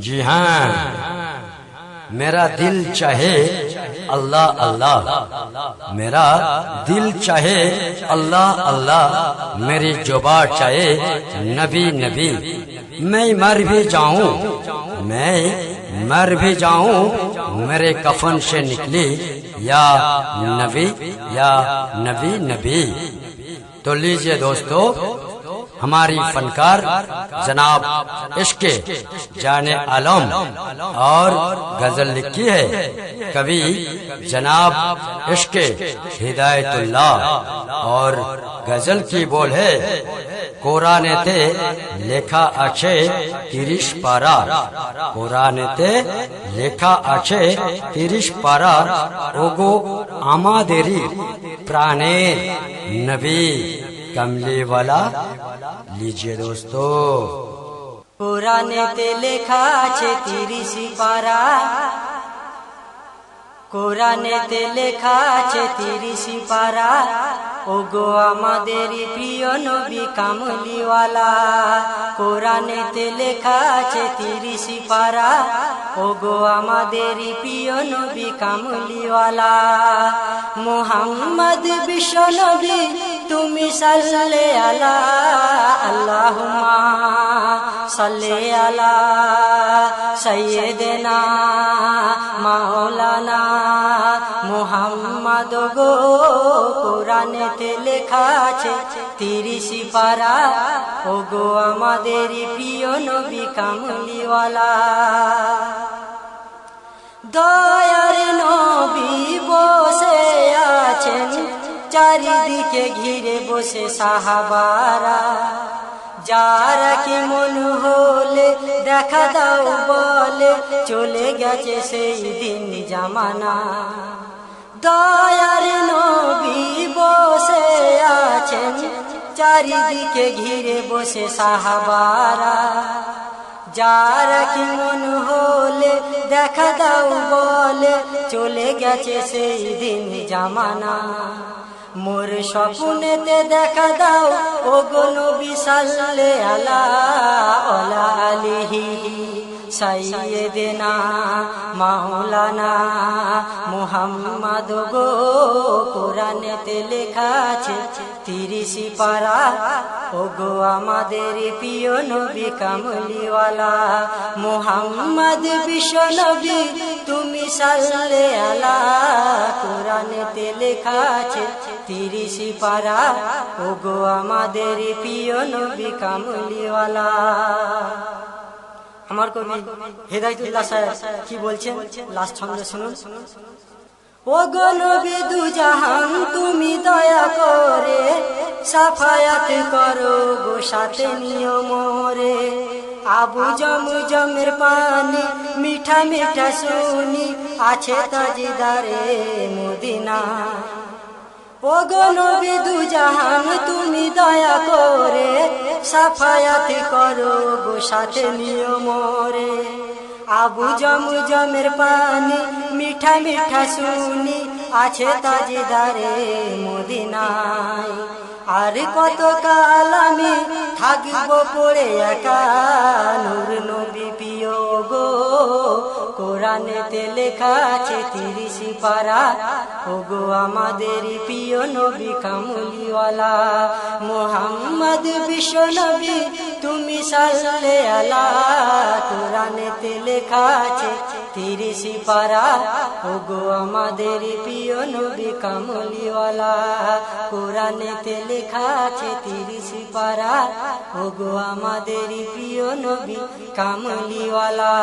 जी हाँ, मेरा दिल चाहे अल्लाह अल्लाह, मेरा दिल चाहे अल्लाह अल्लाह, मेरी जुबान चाहे नबी नबी। मैं मर भी जाऊं, मैं मर भी जाऊं, मेरे कफन से निकली या नबी नबी। तो लीजिए दोस्तों, हमारी फनकार जनाब इश्क जाने आलम और गजल लिखी है कवि जनाब इश्क हिदायतुल्लाह, और गजल की बोल है কোরআনেতে লেখা আছে 30 পারা, কোরআনেতে লেখা আছে 30 পারা, ওগো আমাদেরই প্রাণের নবী कमलीवाला। लीजिए दोस्तों, কোরআনেতে লেখা আছে 30 পারা, কোরআনেতে লেখা আছে 30 পারা, ওগো আমাদের প্রিয় নবী কামলিওয়ালা। কোরআনেতে লেখা আছে 30 পারা, ওগো আমাদের প্রিয় নবী কামলিওয়ালা। মুহাম্মদ বিশ্ব নবী তুমি সাল্লে আলা, আল্লাহুম্মা সাল্লি আলা সাইয়্যিদিনা মাওলানা মুহাম্মদ গো। কোরআনেতে লেখা আছে 30 পারা, ওগো আমাদের প্রিয় নবী কামলিওয়ালা। দয়ার নবী বসে আছেন, চারিদিকে ঘিরে বসে সাহাবারা, যারা কি মন হলে দেখা দাও বলে, চলে গেছে সেই দিন জামানা। দয়ার নবী বসে আছেন, চারিদিকে ঘিরে বসে সাহাবারা, যারা কি মন হলে দেখা দাও বলে, চলে গেছে সেই দিন জামানা। মোর স্বপ্নেতে দেখা দাও ওগো নবী সাল্লে আলা ওয়ালা আলিহি সাইয়্যিদিনা মাওলানা মুহাম্মদ গো। কোরআনেতে লেখা আছে 30 পারা, ওগো আমাদের প্রিয় নবী কামলিওয়ালা। মুহাম্মদ বিশ্ব নবী তুমি সাল্লে আলা, কোরআনেতে লেখা আছে 30 পারা, ওগো আমাদের প্রিয় নবী কামলিওয়ালা। আমার কবি হিদায়াতুল্লাহ সাহেব কি বলছেন, লাস্ট ছন্দ শুনুন। ওগো নবী দুজাহান তুমি দয়া করে সাফায়াত করো গো, সাথে নিও মোরে আবু জমজমের পানি মিঠা মিঠা শুনি, আছে তাজদারে মদিনা। ওগো নবী দুজাহান তুমি দয়া করে সাফায়াত করো গো, সাথে নিও মোরে আবু জমজমের পানি মিঠা মিঠা শুনি, আছে তাজদারে মদিনায়। আর কত কাল আমি থাকবো পড়ে একা, নূর নবী প্রিয় গো। কোরআনেতে লেখা আছে 30 পারা, ওগো আমাদের প্রিয় নবী কামলিওয়ালা। মুহাম্মদ বিশ্ব নবী তুমি সাল্লে আলা, কোরআনেতে লেখা আছে 30 পারা, ওগো আমাদের প্রিয় নবী কামলিওয়ালা। কোরআনেতে লেখা আছে 30 পারা, ওগো আমাদের প্রিয় নবী কামলিওয়ালা।